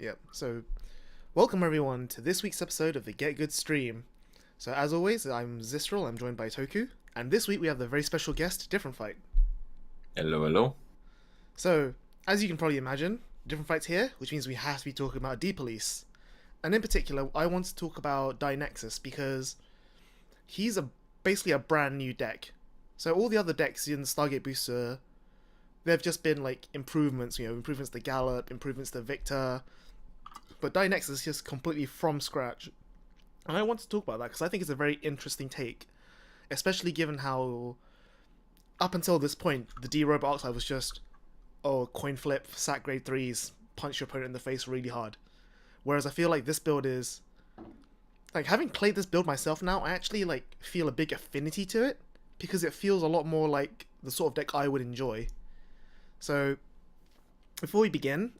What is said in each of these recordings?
Yep. So, welcome everyone to this week's episode of the Get Good stream. So, as always, I'm Zystral. I'm joined by Toku, and this week we have the very special guest, DifferentFight. Hello, hello. So, as you can probably imagine, DifferentFight's here, which means we have to be talking about DPolice. And in particular, I want to talk about Dainexus because he's basically a brand new deck. So all the other decks in Stargate Booster, they've just been like improvements, improvements to Gallop, improvements to Victor. But Dainexus is just completely from scratch. And I want to talk about that because I think it's a very interesting take. Especially given how, up until this point, the D-Robot Archetype was just, coin flip, sack grade 3s, punch your opponent in the face really hard. Whereas I feel like this build is... Like, having played this build myself now, I actually, feel a big affinity to it. Because it feels a lot more like the sort of deck I would enjoy. So, before we begin,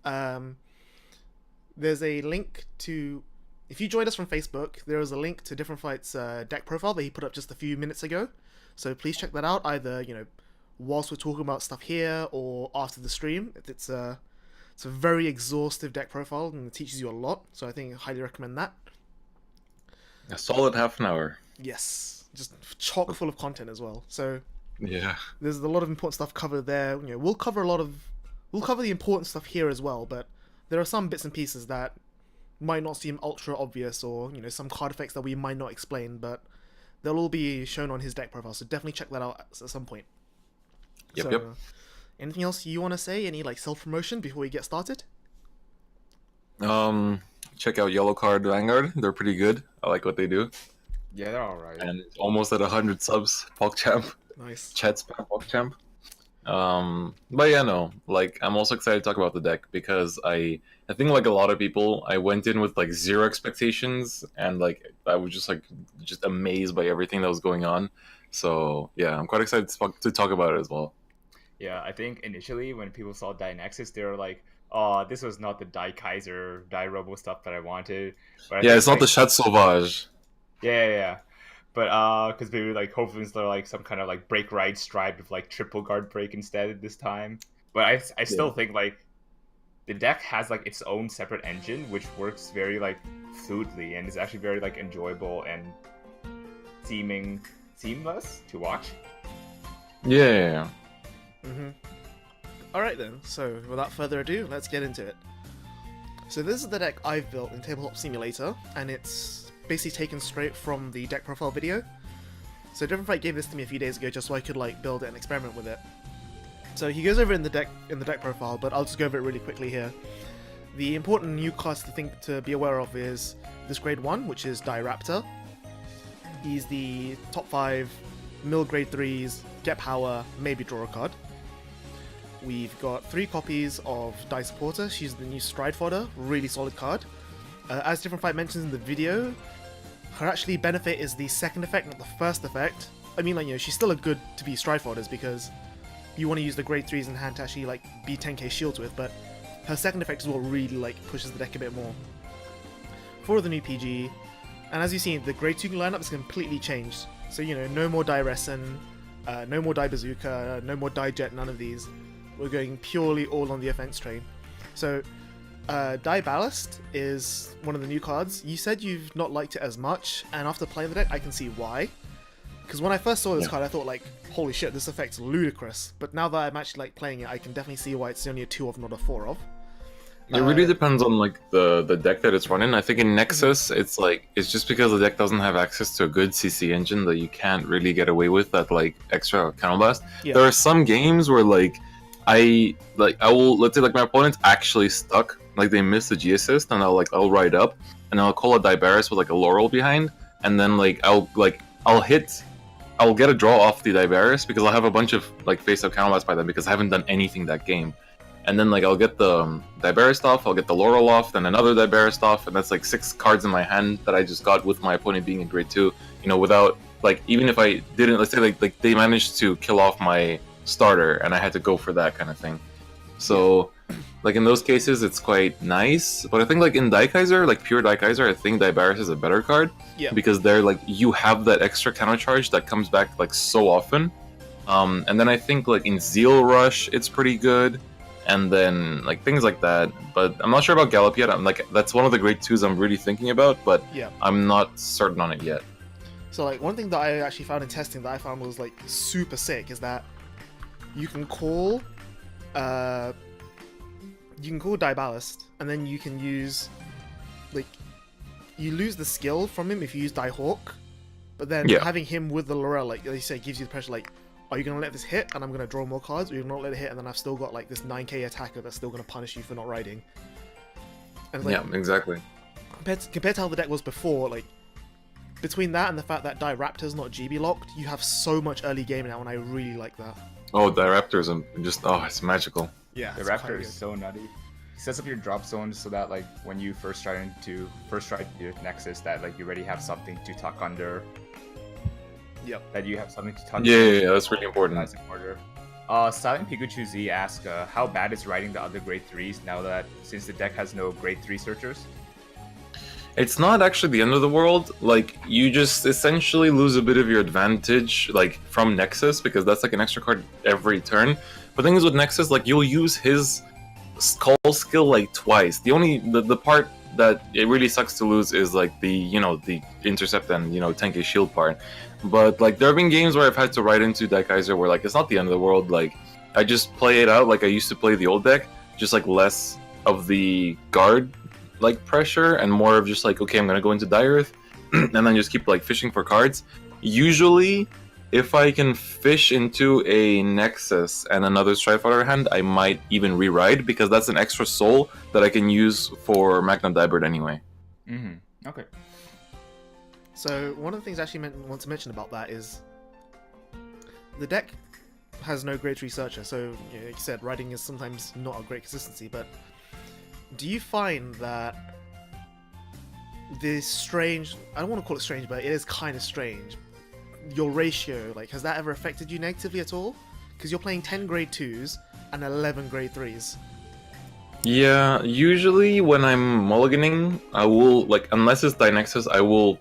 there's a link to... If you joined us from Facebook, there is a link to DifferentFight's deck profile that he put up just a few minutes ago. So please check that out, either, whilst we're talking about stuff here or after the stream. It's a very exhaustive deck profile and it teaches you a lot. So I think I highly recommend that. A solid half an hour. Yes, just chock full of content as well. So yeah, there's a lot of important stuff covered there. We'll cover the important stuff here as well, but there are some bits and pieces that might not seem ultra obvious, or some card effects that we might not explain, but they'll all be shown on his deck profile. So definitely check that out at some point. Yep. Anything else you want to say? Any self promotion before we get started? Check out Cardfight Vanguard. They're pretty good. I like what they do. Yeah, they're alright. And almost at 100 subs, PogChamp. Nice. Chat spam PogChamp. But yeah, no. I'm also excited to talk about the deck because I think like a lot of people, I went in with zero expectations and I was just amazed by everything that was going on. So yeah, I'm quite excited to talk about it as well. Yeah, I think initially when people saw Dainexus, they were like, "Oh, this was not the Die Kaiser, Die Robo stuff that I wanted." But it's not the Chat Sauvage. Yeah. But because maybe hopefully it's some kind of break ride stripe with triple guard break instead this time. But I still think the deck has its own separate engine which works very fluidly and is actually very enjoyable and seamless to watch. Yeah. Alright then, so without further ado, let's get into it. So this is the deck I've built in Tabletop Simulator, and it's basically taken straight from the deck profile video. So DifferentFight gave this to me a few days ago just so I could build it and experiment with it. So he goes over in the deck profile, but I'll just go over it really quickly here. The important new cards to be aware of is this grade 1, which is Die Raptor. He's the top 5 mill grade 3s, get power, maybe draw a card. We've got 3 copies of Die Supporter. She's the new Stride Fodder, really solid card. As DifferentFight mentions in the video, her actually benefit is the second effect, not the first effect. I mean, she's still a good to be Stride Fodders because you want to use the grade 3s in hand to actually be 10k shields with, but her second effect is what really pushes the deck a bit more. For the new PG, and as you see, the grade 2 lineup is completely changed. So no more Die Resin, no more Die Bazooka, no more Die Jet, none of these. We're going purely all on the offense train. So, Die Ballast is one of the new cards. You said you've not liked it as much, and after playing the deck, I can see why. Because when I first saw this card, I thought holy shit, this effect's ludicrous. But now that I'm actually playing it, I can definitely see why it's only a 2 of, not a 4 of. It really depends on the deck that it's running. I think in Nexus, it's just because the deck doesn't have access to a good CC engine that you can't really get away with that extra counterblast. Yeah. There are some games where I will, let's say my opponent's actually stuck, they miss the G assist, and I'll ride up and I'll call a Diveris with a Laurel behind, and then I'll get a draw off the Diveris because I'll have a bunch of face up counterblast by then because I haven't done anything that game. And then I'll get the Diveris off, I'll get the Laurel off, then another Diveris off, and that's 6 cards in my hand that I just got with my opponent being in grade 2, without even if I didn't, let's say they managed to kill off my starter and I had to go for that kind of thing. So in those cases it's quite nice, but I think in Die Kaiser, pure Die Kaiser, I think Diveris is a better card. Yeah. Because they're you have that extra counter charge that comes back so often. And then I think in Zeal Rush it's pretty good. and then like things like that. But I'm not sure about Gallop yet. I'm like, that's one of the grade 2s I'm really thinking about, but Yeah. I'm not certain on it yet. So like one thing that I actually found in testing that I found was like super sick is that you can call DPolice, and then you can use like you lose the skill from him if you use Hawk, but then having him with the Laurel, like you say, gives you the pressure like, are you gonna let this hit and I'm gonna draw more cards, or you're not let it hit and then I've still got like this 9k attacker that's still gonna punish you for not riding. And like, yeah, exactly. Compared to how the deck was before, like between that and the fact that Raptor's not GB locked, you have so much early game now, and I really like that. Oh, Raptors and just it's magical. Yeah, the Raptor is so nutty. Sets up your drop zones so that like when you first try your Nexus, that like you already have something to tuck under. Yep. That you have something to tuck. Yeah, that's really important. That's in order. Silent Pikachu Z asks, how bad is riding the other grade 3s now that since the deck has no grade 3 searchers? It's not actually the end of the world. Like, you just essentially lose a bit of your advantage, like, from Nexus, because that's like an extra card every turn. But the thing is with Nexus, like, you'll use his call skill like twice. The part that it really sucks to lose is like the the intercept and 10k shield part. But like there have been games where I've had to ride into Dainexus where like it's not the end of the world. Like I just play it out like I used to play the old deck, just like less of the guard like pressure and more of just like, okay, I'm gonna go into Earth and then just keep like fishing for cards. Usually if I can fish into a Nexus and another Stridefighter hand, I might even re-ride, because that's an extra soul that I can use for Magna Dibird anyway. Mm-hmm. Okay. So one of the things I actually want to mention about that is the deck has no grade 3 searcher, so like you said, riding is sometimes not a great consistency, but do you find that this strange, I don't want to call it strange, but it is kind of strange, your ratio, like, has that ever affected you negatively at all? Because you're playing 10 grade 2s and 11 grade 3s. Yeah, usually when I'm mulliganing, I will, like, unless it's Dainexus, I will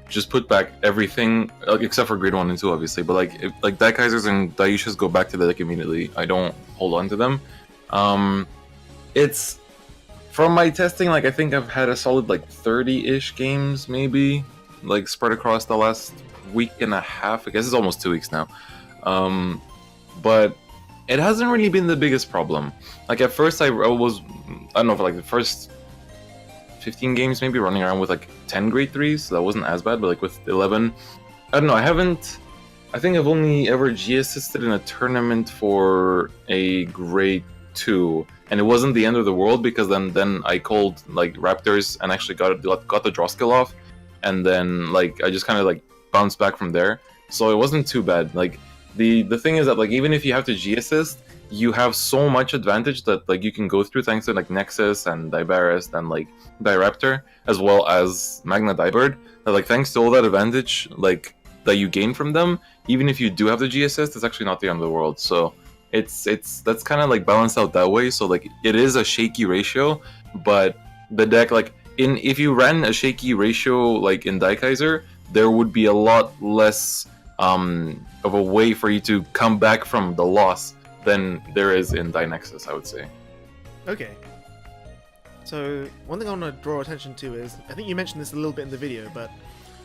just put back everything, except for grade 1 and 2, obviously, but like, Dainexus and Daishas go back to the deck immediately. I don't hold on to them. It's, from my testing, like, I think I've had a solid, like, 30-ish games, maybe, like, spread across the last week and a half. I guess it's almost 2 weeks now. But it hasn't really been the biggest problem. Like at first I don't know, for like the first 15 games maybe running around with like 10 grade 3s, so that wasn't as bad, but like with 11, I don't know, I think I've only ever G-assisted in a tournament for a grade 2, and it wasn't the end of the world, because then I called like Raptors and actually got the draw skill off, and then like I just kind of like bounced back from there, so it wasn't too bad. Like the thing is that like even if you have to G-assist, you have so much advantage that like you can go through thanks to like Nexus and Dibarist and like Diraptor as well as Magna Dibird, that like thanks to all that advantage like that you gain from them, even if you do have the G-assist, it's actually not the end of the world. So it's that's kind of like balanced out that way. So like it is a shaky ratio, but the deck like if you ran a shaky ratio like in Daikaiser, there would be a lot less of a way for you to come back from the loss than there is in Dainexus, I would say. Okay. So one thing I want to draw attention to is, I think you mentioned this a little bit in the video, but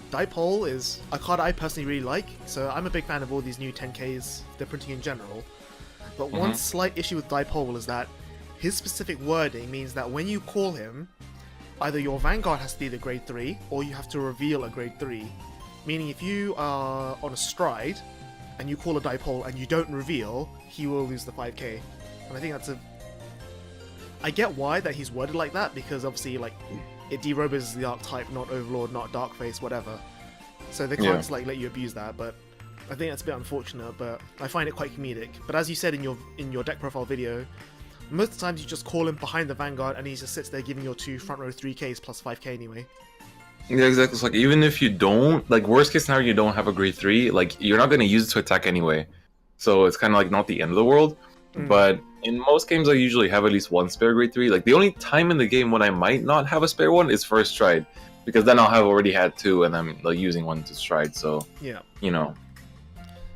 Dipole is a card I personally really like, so I'm a big fan of all these new 10Ks they're printing in general. But one slight issue with Dipole is that his specific wording means that when you call him, either your Vanguard has to be the grade 3, or you have to reveal a grade 3. Meaning if you are on a stride, and you call a Dipole and you don't reveal, he will lose the 5k. And I think that's I get why that he's worded like that, because obviously like it derobes the archetype, not Overlord, not Darkface, whatever. So they can't just like let you abuse that, but I think that's a bit unfortunate, but I find it quite comedic. But as you said in your deck profile video, most of the times you just call him behind the Vanguard and he just sits there giving your 2 front row 3ks plus 5k anyway. Yeah, exactly. It's like even if you don't, like worst case scenario, you don't have a grade 3, like you're not going to use it to attack anyway. So it's kind of like not the end of the world. But in most games, I usually have at least one spare grade 3. Like the only time in the game when I might not have a spare one is first stride, because then I'll have already had 2 and I'm like using one to stride. So yeah, you know.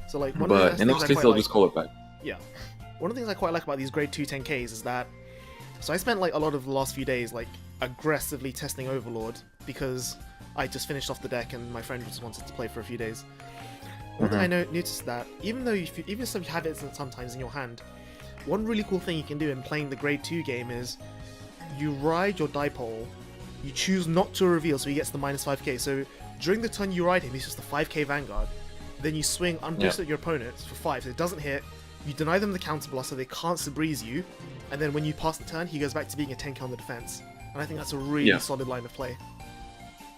So like, but in those cases, I'll just call it back. Yeah. one of the things I quite like about these grade 2 10Ks is that, so I spent like a lot of the last few days like aggressively testing Overlord because I just finished off the deck and my friend just wanted to play for a few days. One thing I noticed that even if you have it sometimes in your hand, one really cool thing you can do in playing the grade 2 game is you ride your Dipole, you choose not to reveal so he gets the minus 5k, so during the turn you ride him he's just a 5k Vanguard, then you swing unboosted at your opponents for 5, so it doesn't hit, you deny them the counter blast so they can't Sabreeze you, and then when you pass the turn he goes back to being a 10k on the defense, and I think that's a really solid line of play.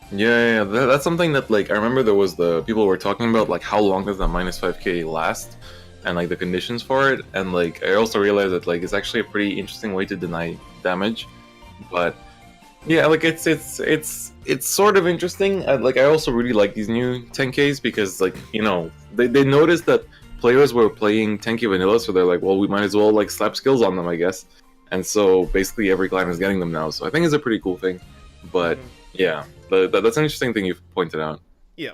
Yeah, that's something that, like, I remember there was the people were talking about, like, how long does that minus 5k last, and, like, the conditions for it, and, like, I also realized that, like, it's actually a pretty interesting way to deny damage, but, yeah, like, it's sort of interesting. Like, I also really like these new 10ks, because, like, you know, they noticed that players were playing 10k vanilla, so they're like, well, we might as well, like, slap skills on them, I guess, and so, basically, every clan is getting them now, so I think it's a pretty cool thing, but, yeah. That's an interesting thing you've pointed out. Yeah.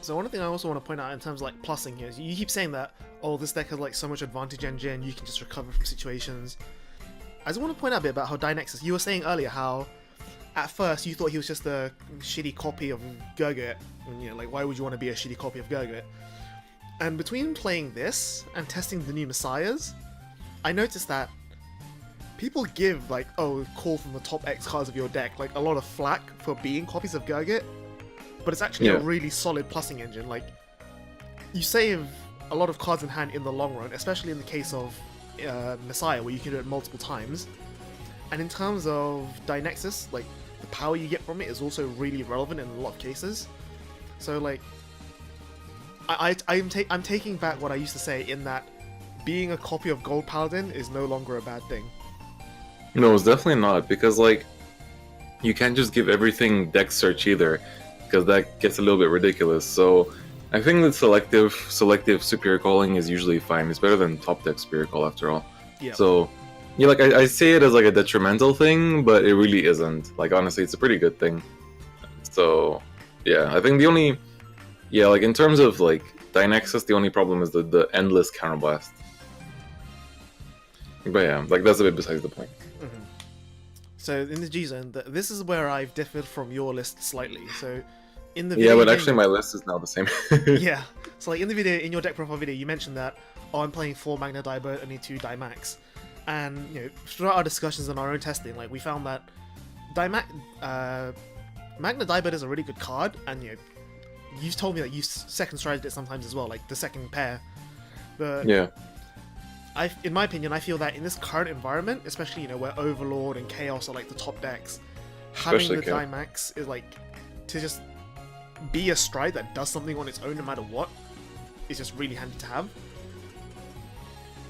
So one thing I also want to point out in terms of like plussing here is you keep saying that, oh, this deck has like so much advantage engine, you can just recover from situations. I just want to point out a bit about how Dainexus, you were saying earlier how at first you thought he was just a shitty copy of Gurgit, and you know, like why would you want to be a shitty copy of Gurgit? And between playing this and testing the new Messiahs, I noticed that people give, like, oh, call from the top X cards of your deck, like, a lot of flack for being copies of Gurgit, but it's actually a really solid plussing engine. Like, you save a lot of cards in hand in the long run, especially in the case of Messiah, where you can do it multiple times. And in terms of Dainexus, like, the power you get from it is also really relevant in a lot of cases. So, like, I'm taking back what I used to say in that being a copy of Gold Paladin is no longer a bad thing. No, it's definitely not, because, like, you can't just give everything deck search either, because that gets a little bit ridiculous. So I think that selective superior calling is usually fine. It's better than top deck superior call after all. Yeah. So yeah, like I say it as like a detrimental thing, but it really isn't. Like, honestly, it's a pretty good thing. So yeah, I think the only like in terms of like Dainexus, the only problem is the endless counterblast. But yeah, like that's a bit besides the point. So in the G zone, this is where I've differed from your list slightly. So in the video, but actually my list is now the same. Yeah. So like in the video, in your deck profile video, you mentioned that I'm playing 4 Magna Diabird, only 2 Daimax, and you know throughout our discussions and our own testing, like we found that Magna Diabird is a really good card, and you know you've told me that you second strided it sometimes as well, like the second pair. But yeah. In my opinion, I feel that in this current environment, especially, you know, where Overlord and Chaos are like the top decks, having the Daimax is like, to just be a stride that does something on its own no matter what, is just really handy to have.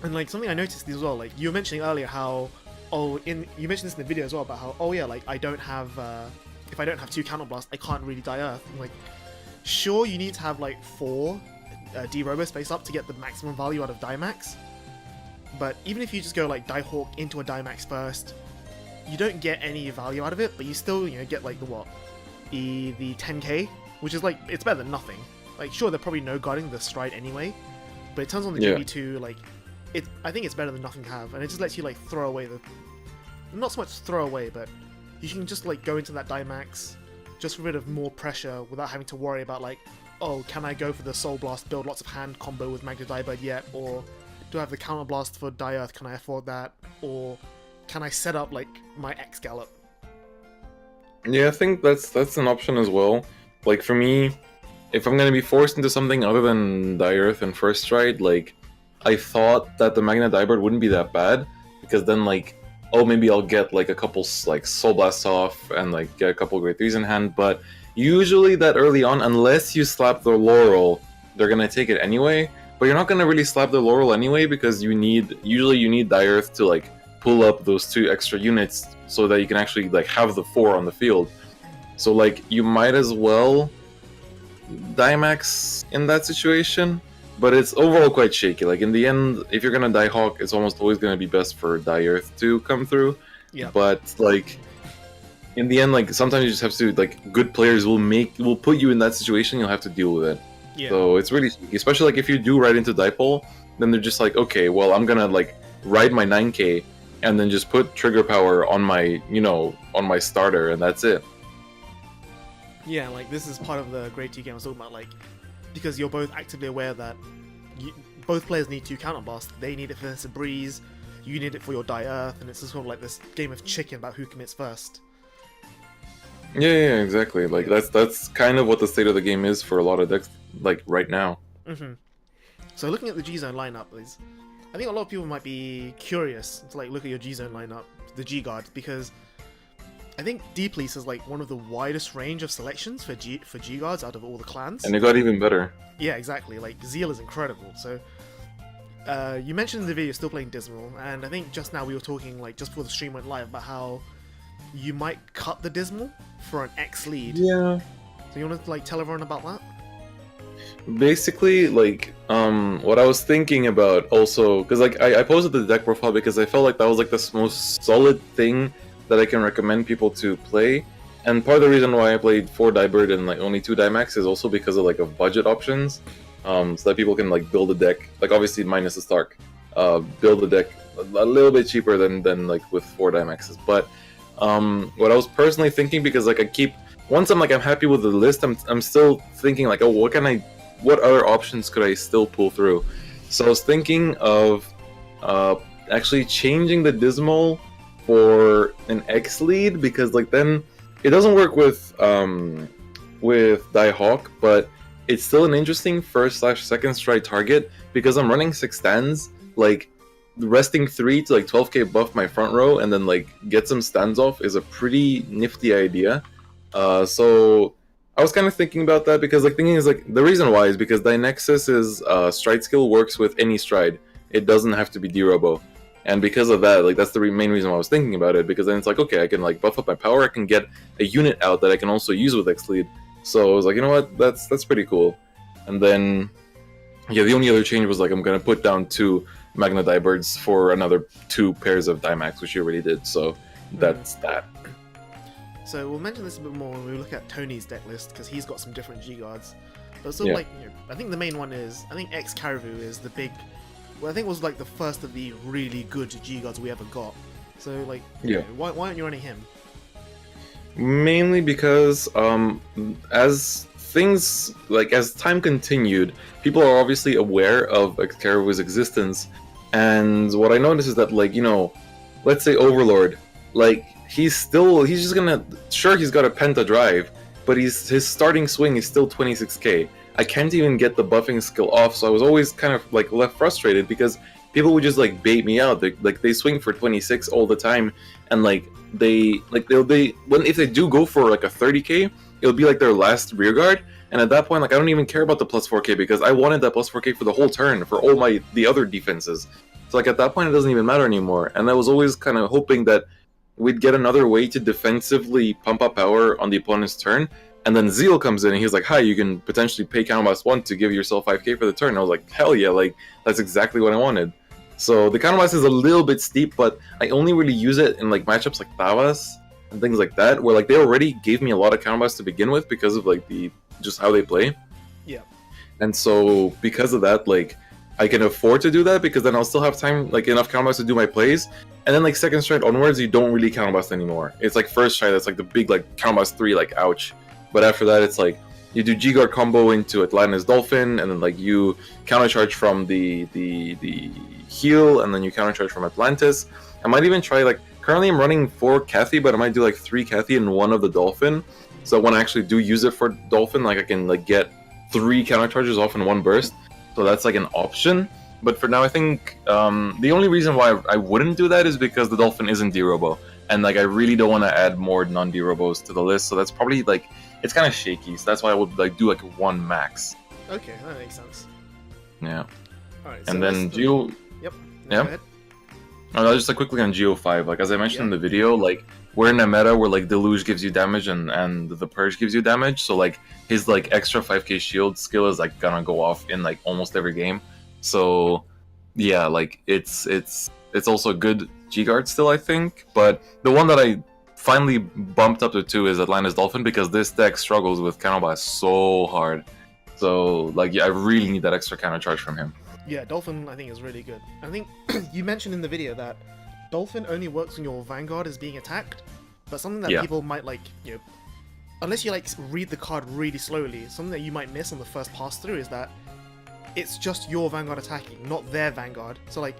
And like something I noticed as well, like you were mentioning earlier how, you mentioned this in the video as well about how, like I don't have, if I don't have 2 Counterblast, I can't really die Earth. And like, sure, you need to have like 4 D-Robo space up to get the maximum value out of Daimax. But even if you just go like Diehawk into a Daimax first, you don't get any value out of it, but you still, you know, get like the 10k, which is like, it's better than nothing. Like, sure, they're probably no guarding the stride anyway, but it turns on the GB2, like, I think it's better than nothing to have, and it just lets you like throw away not so much throw away, but you can just like go into that Daimax, just rid of more pressure without having to worry about like, oh, can I go for the Soul Blast, build lots of hand combo with Magna Diabird yet, or do I have the Counter Blast for Die Earth? Can I afford that? Or can I set up like my X Gallop? Yeah, I think that's an option as well. Like for me, if I'm gonna be forced into something other than Die Earth and First Stride, like I thought that the Magna Diabird wouldn't be that bad, because then like, oh, maybe I'll get like a couple like Soul Blasts off and like get a couple Great 3s in hand, but usually that early on, unless you slap the Laurel, they're gonna take it anyway. But you're not gonna really slap the Laurel anyway, because usually you need Die Earth to like pull up those 2 extra units so that you can actually like have the 4 on the field. So like you might as well Daimax in that situation, but it's overall quite shaky. Like in the end, if you're gonna Diehawk, it's almost always gonna be best for Die Earth to come through. Yeah. But like in the end, like sometimes you just have to, like, good players will put you in that situation. You'll have to deal with it. Yeah. So it's really, especially like if you do right into Dipole, then they're just like, okay, well, I'm gonna like ride my 9k, and then just put trigger power on my, on my starter, and that's it. Yeah, like this is part of the Grade 2 game I was talking about, like, because you're both actively aware that both players need to counter blast. They need it for a breeze, you need it for your die earth, and it's just sort of like this game of chicken about who commits first. Yeah, exactly. Like that's kind of what the state of the game is for a lot of decks, like right now. So looking at the G-Zone lineup, I think a lot of people might be curious to like look at your G-Zone lineup, the G-Guard, because I think DPolice is like one of the widest range of selections for G-Guards out of all the clans. And it got even better. Yeah, exactly. Like Zeal is incredible. So you mentioned in the video you're still playing Dismal, and I think just now we were talking, like just before the stream went live, about how you might cut the Dismal for an X lead. Yeah. So you want to like tell everyone about that? Basically, like, what I was thinking about also, because like I posted the deck profile because I felt like that was like the most solid thing that I can recommend people to play, and part of the reason why I played 4 Dibird and like only 2 Dainexus is also because of like budget options, so that people can like build a deck, like obviously minus the Stark, build a deck a little bit cheaper than like with 4 Dainexus. But what I was personally thinking, because like once I'm happy with the list, I'm still thinking like, oh, what other options could I still pull through? So I was thinking of actually changing the Dismal for an X lead, because like then it doesn't work with Diehawk, but it's still an interesting first/second stride target, because I'm running 6 stands, like resting 3 to like 12k buff my front row and then like get some stands off is a pretty nifty idea. So I was kind of thinking about that, because like thinking is like the reason why is because Dainexus's stride skill works with any stride. It doesn't have to be D-Robo. And because of that, like that's the main reason why I was thinking about it, because then it's like, okay, I can like buff up my power, I can get a unit out that I can also use with X lead. So I was like, you know what, that's pretty cool. And then yeah, the only other change was like I'm gonna put down 2 Magna Dibirds for another 2 pairs of Dimax, which you already did, so that's that. So we'll mention this a bit more when we look at Tony's deck list, because he's got some different G-Guards. But still, like, I think the main one is, I think X Caribou is the big, well, I think it was like the first of the really good G-Guards we ever got. So like, why aren't you running him? Mainly because as things, like as time continued, people are obviously aware of X Caribou's existence, and what I noticed is that, like, let's say Overlord, like he's just gonna, sure, he's got a Penta drive, but his starting swing is still 26k. I can't even get the buffing skill off, so I was always kind of like left frustrated, because people would just like bait me out. They swing for 26 all the time, and like if they do go for like a 30k, it'll be like their last rear guard, and at that point, like, I don't even care about the plus 4k, because I wanted that plus 4k for the whole turn for all the other defenses. So like at that point, it doesn't even matter anymore. And I was always kind of hoping that we'd get another way to defensively pump up power on the opponent's turn. And then Zeal comes in and he's like, hi, you can potentially pay counterblast 1 to give yourself 5k for the turn. And I was like, hell yeah, like that's exactly what I wanted. So the counterblast is a little bit steep, but I only really use it in like matchups like Tavas and things like that, where like they already gave me a lot of counterblast to begin with because of like just how they play. Yeah. And so because of that, like I can afford to do that, because then I'll still have time, like enough counterblast to do my plays. And then like second stride onwards, you don't really counterblast anymore. It's like first stride, that's like the big like counterblast 3, like ouch. But after that, it's like you do G-Guard combo into Atlantis Dolphin, and then like you countercharge from the heal, and then you countercharge from Atlantis. I might even try, like, currently I'm running 4 Cathy, but I might do like 3 Cathy and 1 of the Dolphin. So when I actually do use it for Dolphin, like I can like get 3 countercharges off in 1 burst. So that's like an option. But for now, I think the only reason why I wouldn't do that is because the Dolphin isn't D-Robo. And like I really don't want to add more non-D-Robos to the list. So that's probably like, it's kind of shaky. So that's why I would like do like 1 max. Okay, that makes sense. Yeah. Alright, and then Geo... Yep. Yeah. Go ahead. Oh, just like quickly on Geo 5. Like as I mentioned in the video, like we're in a meta where like Deluge gives you damage and the Purge gives you damage. So like his like extra 5k shield skill is like gonna go off in like almost every game. So yeah, like it's also a good G-Guard still, I think. But the one that I finally bumped up to 2 is Atlantis Dolphin, because this deck struggles with counterblast so hard. So like yeah, I really need that extra counter charge from him. Yeah, Dolphin I think is really good. I think you mentioned in the video that Dolphin only works when your Vanguard is being attacked, but something that Yeah. people might like, unless you like read the card really slowly, something that you might miss on the first pass through is that it's just your Vanguard attacking, not their Vanguard. So like,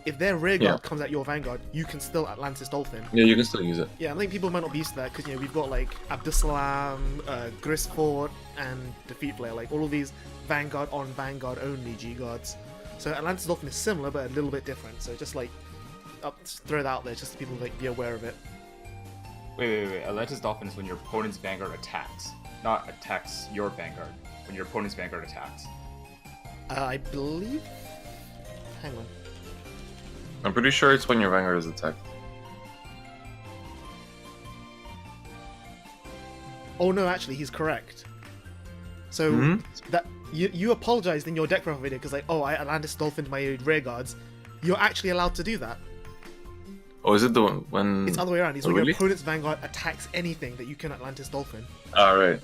if their rear guard comes at your Vanguard, you can still Atlantis Dolphin. Yeah, you can still use it. Yeah, I think people might not be used to that because we've got like Abdussalam, Grisfort, and Defeat Flare, like all of these Vanguard on Vanguard only G guards. So Atlantis Dolphin is similar but a little bit different. So just like just throw that out there just so people like be aware of it. Wait. Atlantis Dolphin is when your opponent's Vanguard attacks, not attacks your Vanguard. When your opponent's Vanguard attacks. I believe. Hang on. I'm pretty sure it's when your Vanguard is attacked. Oh no, actually, he's correct. So that you apologized in your deck profile video because like, oh, I Atlantis Dolphined my rear guards. You're actually allowed to do that. Oh, is it the one when? It's the other way around. It's Oh, when really? your opponent's Vanguard attacks anything that you can Atlantis Dolphin. Alright.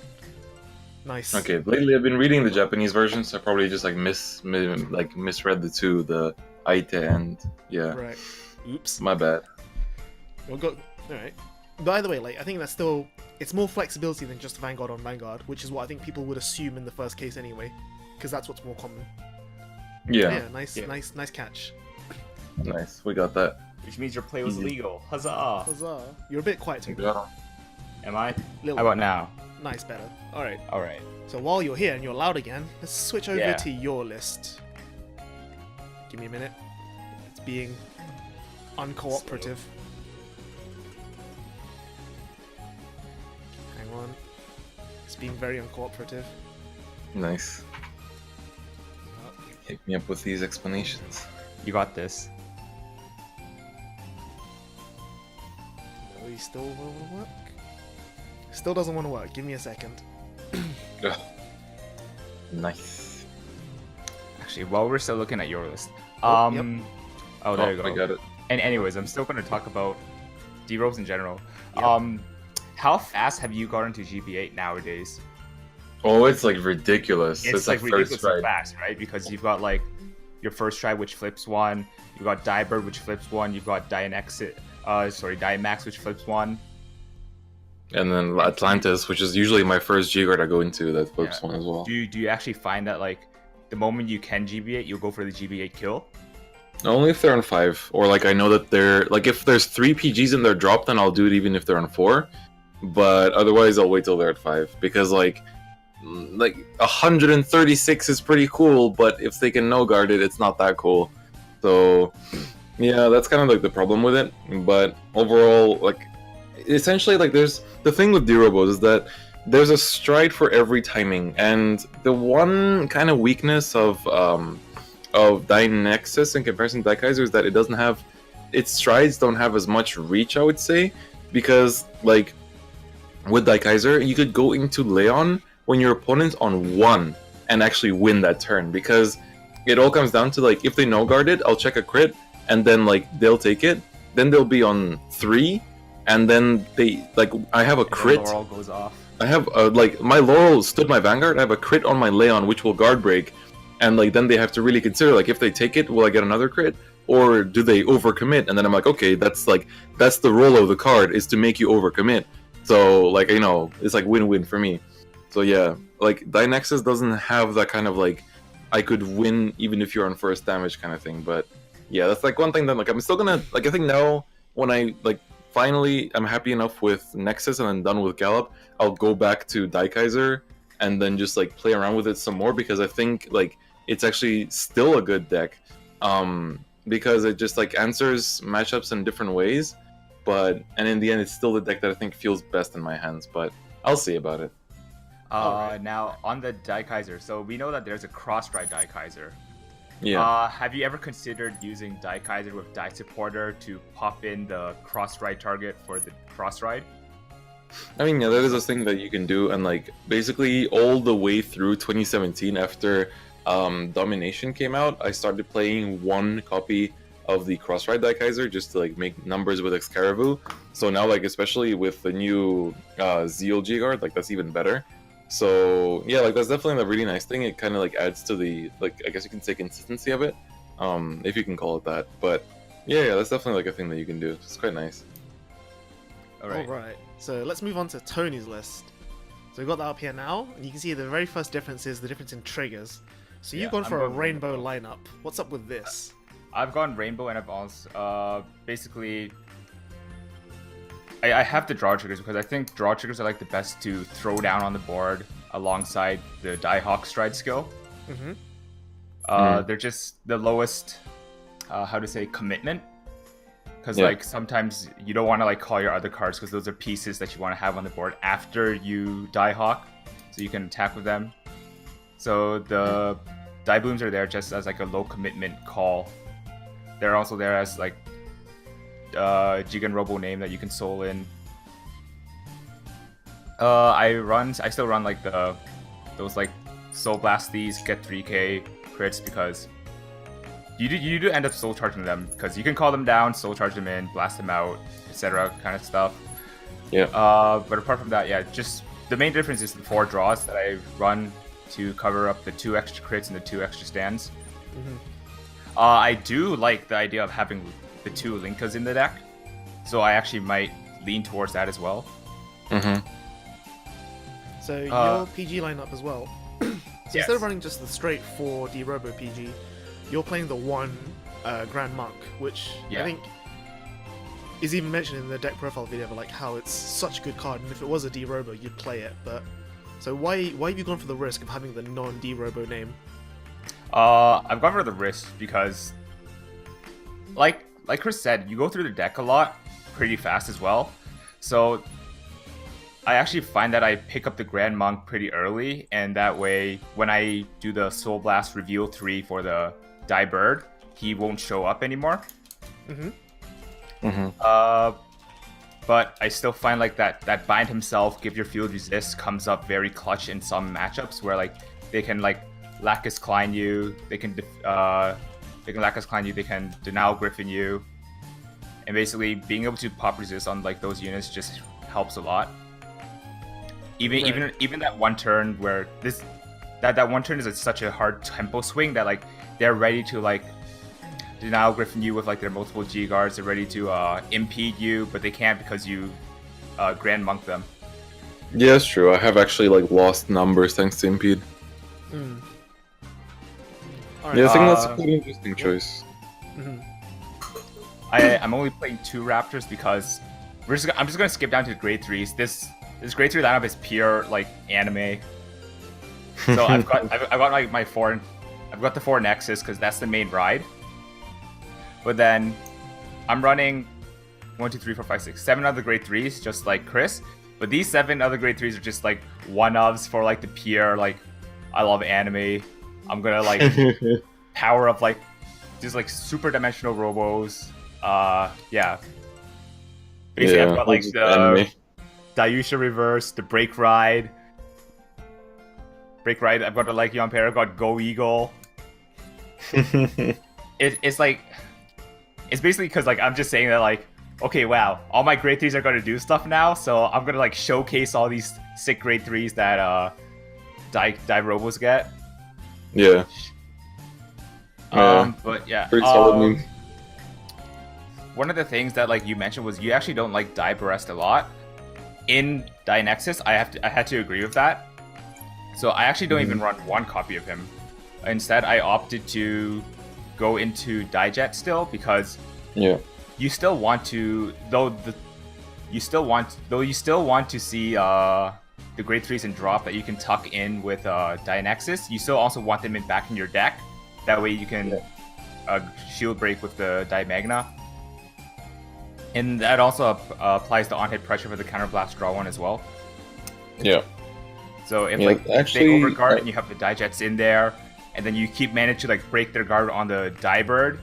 Nice. Okay, lately I've been reading the Japanese version, so I probably just like misread the two, the Aite and Right. Oops. my bad. We'll go. All right. By the way, like I think that's still it's more flexibility than just Vanguard on Vanguard, which is what I think people would assume in the first case anyway, because that's what's more common. Yeah, Nice catch. nice. We got that. Which means your play was Easy. legal. Huzzah! Huzzah! You're a bit quiet, We too. got 'em. Am I? Little How about now? Nice, better. All right. Alright. So while you're here and you're loud again, let's switch over Yeah. to your list. Give me a minute. It's being uncooperative. Hang on. It's being very uncooperative. Nice. Hit me up with these explanations. You got this. No, he still won't want to work. Still doesn't want to work. Give me a second. Ugh. Nice. Actually, while we're still looking at your list. Oh, yep. Oh, there you go. I got it. And anyways, I'm still going to talk about D-Robes in general. Yep. How fast have you gotten to GB8 nowadays? Oh, it's like ridiculous. It's like first ridiculously ride. fast, right? Because you've got like your first try, which flips one. You've got Dibird, which flips one. You've got Dimax, which flips one. And then Atlantis, which is usually my first G-Guard I go into, that flips Yeah. one as well. Do you actually find that like the moment you can GB8, you'll go for the GB8 kill? Only if they're on 5, or like I know that they're like if there's 3 PGs in their drop, then I'll do it even if they're on 4. But otherwise, I'll wait till they're at 5 because like 136 is pretty cool, but if they can no guard it, it's not that cool. So yeah, that's kind of like the problem with it. But overall, like essentially, like there's the thing with D-Robos is that there's a stride for every timing, and the one kind of weakness of Dainexus in comparison to Daikaiser is that it doesn't have its strides don't have as much reach, I would say, because like with Daikaiser you could go into Leon when your opponent's on 1 and actually win that turn, because it all comes down to like if they no guard it, I'll check a crit and then like they'll take it, then they'll be on 3 and then they like I have a crit. And the Laurel goes off. I have like my Laurel stood my Vanguard. I have a crit on my Leon, which will guard break, and like then they have to really consider like if they take it, will I get another crit, or do they overcommit? And then I'm like, okay, that's the role of the card is to make you overcommit. So like it's like win-win for me. So yeah, like Dainexus doesn't have that kind of like I could win even if you're on first damage kind of thing. But yeah, that's like one thing that like I'm still gonna like I think now when I like finally I'm happy enough with Nexus and I'm done with Gallop, I'll go back to Daikaiser and then just like play around with it some more, because I think like it's actually still a good deck, because it just like answers matchups in different ways, and in the end it's still the deck that I think feels best in my hands, but I'll see about it. Alright. Now on the Daikaiser, so we know that there's a cross-ride Daikaiser. Yeah. Have you ever considered using Daikaiser with Dai Supporter to pop in the cross-ride target for the cross-ride? I mean, yeah, that is a thing that you can do, and like basically all the way through 2017 after Domination came out, I started playing one copy of the Cross-Ride Daikaiser just to like make numbers with Excalibur. So now like especially with the new Zeal G-Guard, like that's even better. So yeah, like that's definitely a really nice thing. It kind of like adds to the like I guess you can say consistency of it, if you can call it that. But yeah, that's definitely like a thing that you can do. It's quite nice. Alright, so let's move on to Tony's list. So we've got that up here now, and you can see the very first difference is the difference in triggers. So you've Yeah, gone I'm for a going rainbow lineup. What's up with this? I've gone rainbow, and I've also basically I have the draw triggers because I think draw triggers are like the best to throw down on the board alongside the Diehawk stride skill. They're just the lowest, how to say, commitment. Because like sometimes you don't want to like call your other cards because those are pieces that you want to have on the board after you Diehawk, so you can attack with them. So the Die Blooms are there just as like a low commitment call. They're also there as like Jigen Robo name that you can soul in. I still run like those like Soul Blast these get 3k crits because you do end up soul charging them because you can call them down, soul charge them in, blast them out, etc. kind of stuff. Yeah. But apart from that, yeah, just the main difference is the 4 draws that I run to cover up the 2 extra crits and the 2 extra stands. I do like the idea of having the 2 Linkas in the deck, so I actually might lean towards that as well. So your PG lineup as well. So Yes. instead of running just the straight 4D Robo PG, you're playing the 1 Grand Monk, which I think is even mentioned in the deck profile video, but like how it's such a good card, and if it was a D Robo, you'd play it. But so why have you gone for the risk of having the non-D Robo name? I've gone for the risk because, like Chris said, you go through the deck a lot, pretty fast as well. So I actually find that I pick up the Grand Monk pretty early, and that way, when I do the Soul Blast Reveal 3 for the Die Bird, he won't show up anymore. But I still find like that Bind Himself, Give Your Field Resist comes up very clutch in some matchups where like they can like Lacus Klein you, they can Lacus Klein you, they can Denial Griffin you, and basically being able to pop resist on like those units just helps a lot. Even that one turn where that one turn is such a hard tempo swing that like they're ready to like Denial Griffin you with like their multiple G guards. They're ready to impede you, but they can't because you Grand Monk them. Yeah, that's true. I have actually like lost numbers thanks to Impede. Right. Yeah, I think that's a pretty interesting choice. I'm only playing 2 Raptors because I'm just gonna skip down to the grade 3s. This grade 3 lineup is pure like anime. So I've got like my 4. I've got the 4 Nexus because that's the main ride. But then I'm running 1, 2, 3, 4, 5, 6, 7 other grade 3s, just like Chris. But these 7 other grade 3s are just like one-ofs for like the pure like I love anime. I'm gonna like power up like just like super dimensional robos. Yeah. Basically, I've got like the Dayusha Reverse, the Break Ride. I've got the like Yampere, I've got Go Eagle. It's like it's basically because like I'm just saying that like okay, wow, all my grade 3s are gonna do stuff now, so I'm gonna like showcase all these sick grade 3s that Die Robos get. Yeah. But yeah. Pretty solid move. One of the things that like you mentioned was you actually don't like Die Barrest a lot. In Dainexus, I had to agree with that. So I actually don't even run 1 copy of him. Instead, I opted to go into Dijet still because you still want to you still want to see the grade 3s and drop that you can tuck in with Dainexus. You still also want them back in your deck. That way you can shield break with the Dimagna. And that also applies to on-hit pressure for the counterblast draw one as well. Yeah. So if like they overguard and you have the Dijets in there, and then you keep managing to like break their guard on the Die Bird,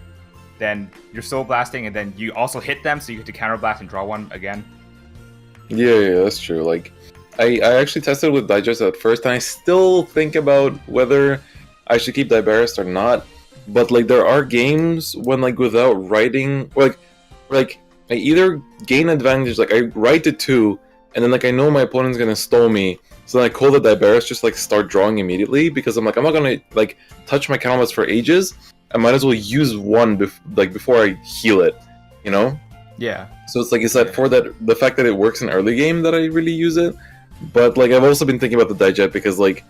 then you're soul blasting, and then you also hit them, so you get to counterblast and draw one again. Yeah, that's true. Like, I actually tested with Digest at first, and I still think about whether I should keep Dibarist or not. But like, there are games when like without writing, like I either gain advantage, like I write to 2, and then like I know my opponent's gonna stall me, so then I call the Diberis, just like start drawing immediately, because I'm like, I'm not gonna like touch my counterblast for ages. I might as well use one before I heal it, you know? Yeah. So it's like, it's that for that the fact that it works in early game that I really use it. But like I've also been thinking about the Dijet, because like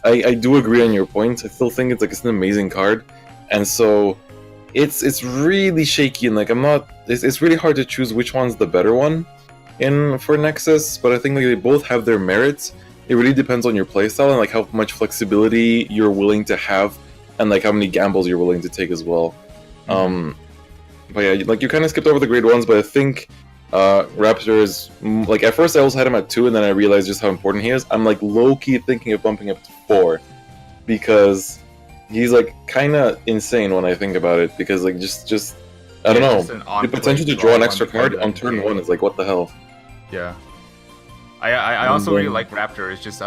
I do agree on your point. I still think it's an amazing card, and so it's really shaky, and like it's really hard to choose which one's the better one for Nexus. But I think like they both have their merits. It really depends on your playstyle and like how much flexibility you're willing to have, and like how many gambles you're willing to take as well. But yeah, like you kind of skipped over the grade ones, but I think Raptor is like, at first I also had him at 2, and then I realized just how important he is. I'm like low-key thinking of bumping up to 4, because he's like kind of insane when I think about it, because like just I don't know, the potential to draw an extra card on turn 1 is like, what the hell. Yeah. I also really like Raptor. It's just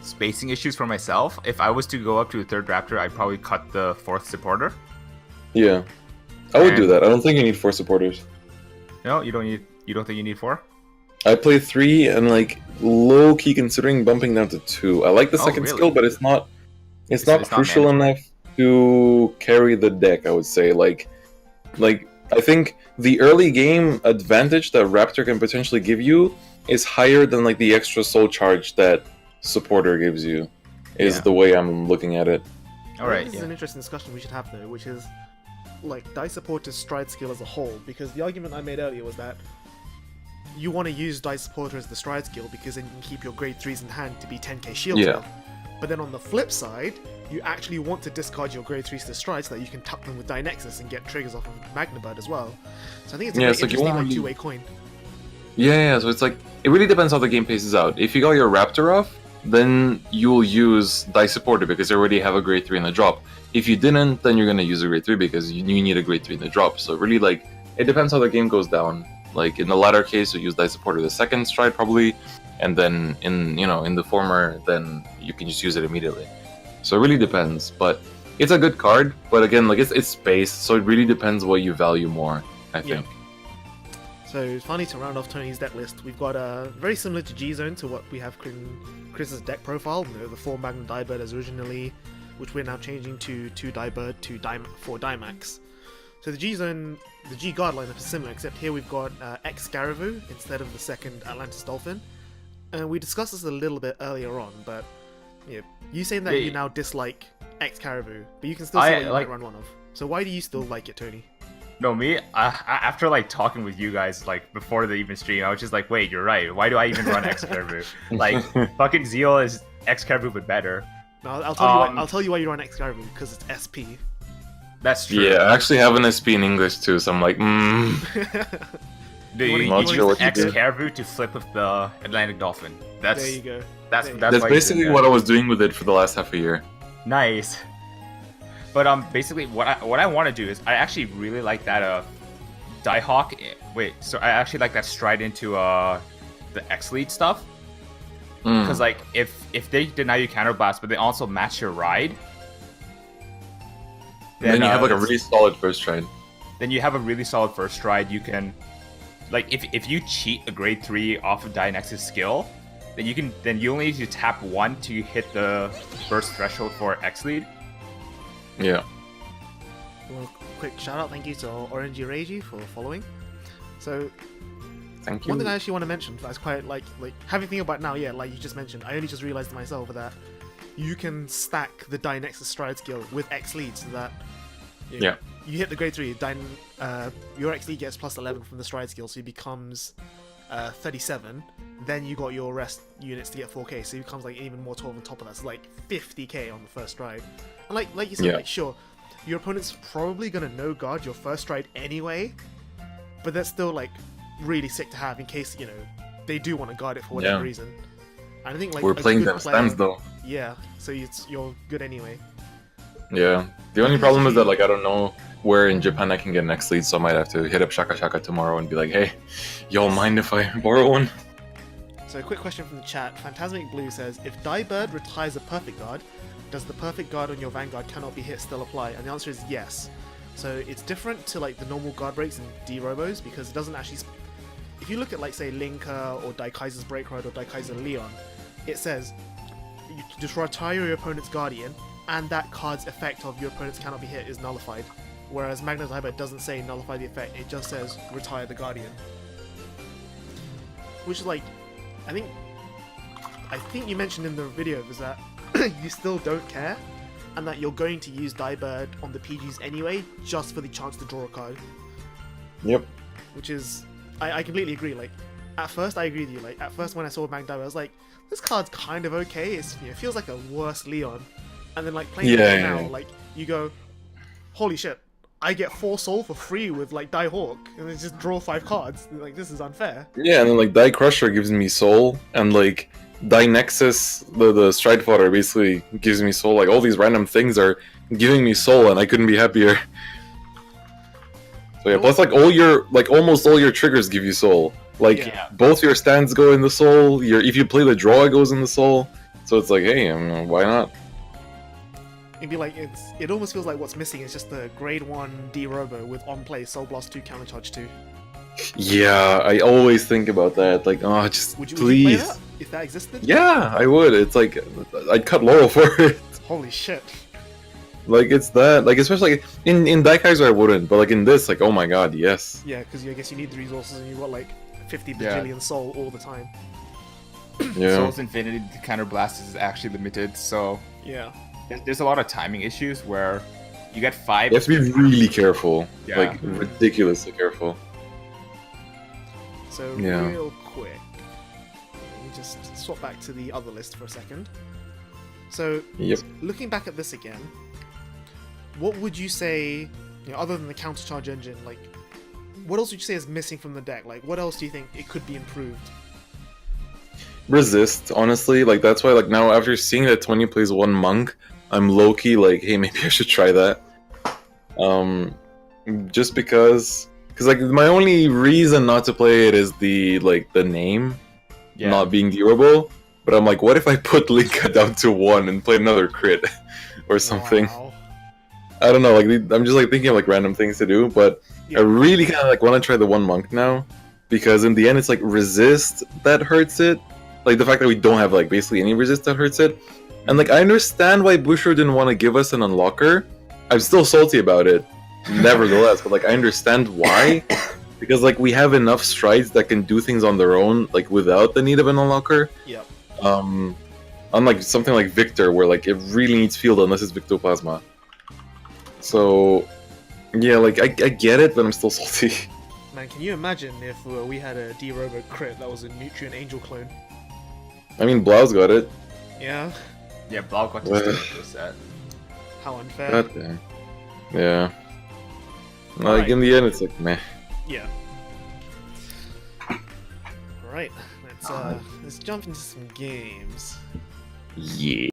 spacing issues for myself. If I was to go up to the 3rd Raptor, I'd probably cut the 4th supporter. Yeah, I would do that. I don't think you need 4 supporters. No, you don't think you need 4? I play 3, and like low key considering bumping down to 2. I like the second skill, but it's not crucial enough to carry the deck, I would say. Like I think the early game advantage that Raptor can potentially give you is higher than like the extra soul charge that supporter gives you, is the way I'm looking at it. Alright, this is an interesting discussion we should have though, which is like Dice Supporter's stride skill as a whole, because the argument I made earlier was that you want to use Dice Supporter as the stride skill because then you can keep your grade 3s in hand to be 10k shield skill. But then on the flip side, you actually want to discard your grade 3s to stride so that you can tuck them with Dainexus and get triggers off of Magnabird as well. So I think it's a very interesting two-way coin. Yeah, so it's like, it really depends how the game paces out. If you got your Raptor off, then you'll use Dice Supporter because you already have a grade 3 in the drop. If you didn't, then you're going to use a grade 3 because you need a grade 3 in the drop. So really, like, it depends how the game goes down. Like, in the latter case, you use Dice Supporter the second stride probably, and then in the former, then you can just use it immediately. So it really depends, but it's a good card. But again, like, it's space, so it really depends what you value more, I think. So finally, to round off Tony's deck list, we've got very similar to G-Zone to what we have in Chris's deck profile. The 4 Magnum Diebird as originally, which we're now changing to 2 Diebird, 4 Dimax. So the G-Zone, the G-Guard lineup is similar, except here we've got X Scaravu instead of the second Atlantis Dolphin. And we discussed this a little bit earlier on, but you saying that you now dislike X Scaravu, but you can still see what you might run one of. So why do you still like it, Tony? No, me, after like talking with you guys like before the even stream, I was just like, wait, you're right. Why do I even run X Caribou? Like, fucking Zeal is X Caribou but better. No, I'll tell you why you run X Caribou, because it's SP. That's true. Yeah, I actually have an SP in English too, so I'm like, Do you use X Caribou to flip with the Atlantic Dolphin? There you go. That's basically what I was doing with it for the last half a year. Nice. But basically, what I want to do is I actually really like that Diehawk. Wait, so I actually like that stride into the X lead stuff. Because like if they deny you counterblast, but they also match your ride, then you have like a really solid first stride. Then you have a really solid first stride. You can, like, if you cheat a grade 3 off of Dainexus skill, then you only need to tap 1 to hit the burst threshold for X lead. Yeah. Well, quick shout out, thank you to Orangey Reiji for following. So, thank you. One thing I actually want to mention that's quite like having think about now, like you just mentioned, I only just realized to myself that you can stack the Dainexus stride skill with X lead so that you hit the grade 3, your X lead gets plus 11 from the stride skill, so he becomes 37. Then you got your rest units to get 4k, so he becomes like even more 12 on top of that, so like 50k on the first stride. And like you said, like sure, your opponent's probably gonna no guard your first stride anyway, but that's still like really sick to have in case they do want to guard it for whatever reason. And I think like we're playing them stands though. Yeah, so you're good anyway. Yeah, the only problem is that like I don't know where in Japan I can get an X lead, so I might have to hit up Shaka Shaka tomorrow and be like, hey, y'all mind if I borrow one? So a quick question from the chat. Phantasmic Blue says, if Diebird retires a perfect guard, does the perfect guard on your Vanguard cannot be hit still apply? And the answer is yes. So it's different to like the normal guard breaks in D-Robos because it doesn't actually... if you look at like say Linker or Daikaiser's Break Ride or Daikaiser Leon, it says you just retire your opponent's Guardian, and that card's effect of your opponent's cannot be hit is nullified. Whereas Magna Diver doesn't say nullify the effect; it just says retire the Guardian. Which is like, I think you mentioned in the video is that you still don't care, and that you're going to use Diebird on the PGs anyway, just for the chance to draw a card. Yep. Which is, I completely agree. Like, at first I agree with you. Like, at first when I saw Mag Diver, I was like, this card's kind of okay. It's, it feels like a worse Leon. And then like playing it now, like you go, holy shit, I get 4 soul for free with like Die Hawk, and then just draw 5 cards. Like, this is unfair. Yeah, and then like Die Crusher gives me soul, and like Dainexus, the Stride Fodder, basically gives me soul. Like all these random things are giving me soul, and I couldn't be happier. So yeah, plus like almost all your triggers give you soul. Like both your stands go in the soul. If you play the draw, it goes in the soul. So it's like, hey, why not? It'd be like it almost feels like what's missing is just the grade 1 D Robo with on play Soul Blast 2 Counter Charge 2. Yeah, I always think about that. Like, oh, just would you please. play that if that existed? Yeah, I would. It's like I'd cut Laurel for it. Holy shit. Like it's that. Like especially like, in Daikaiser I wouldn't, but like in this, like oh my god, yes. Yeah, because I guess you need the resources and you've got like 50 bajillion soul all the time. Yeah. Soul's Infinity Counter Blast is actually limited, so yeah. There's a lot of timing issues where you get 5. You have to be really careful. Yeah. Like ridiculously careful. So real quick, let me just swap back to the other list for a second. So looking back at this again, what would you say, other than the counter charge engine, like what else would you say is missing from the deck? Like what else do you think it could be improved? Resist, honestly, like that's why like now after seeing that 20 plays 1 monk, I'm low-key like, hey, maybe I should try that. Just because like my only reason not to play it is the name not being durable. But I'm like, what if I put Linka down to 1 and play another crit or something? Wow. I don't know, like I'm just like thinking of like random things to do, but I really kind of like want to try the 1 monk now, because in the end it's like resist that hurts it. Like the fact that we don't have like basically any resist that hurts it. And like I understand why Busher didn't want to give us an unlocker. I'm still salty about it, nevertheless, but like I understand why. Because like we have enough strides that can do things on their own, like without the need of an unlocker. Yep. Unlike something like Victor, where like it really needs field unless it's Victoplasma. So yeah, like I get it, but I'm still salty. Man, can you imagine if we had a D-Robo crit that was a Nutrient Angel clone? I mean, Blau's got it. Yeah. Yeah, Blau got to still set. How unfair. God damn. Yeah. Like in the end, it's like meh. Yeah. Alright, let's jump into some games. Yeah.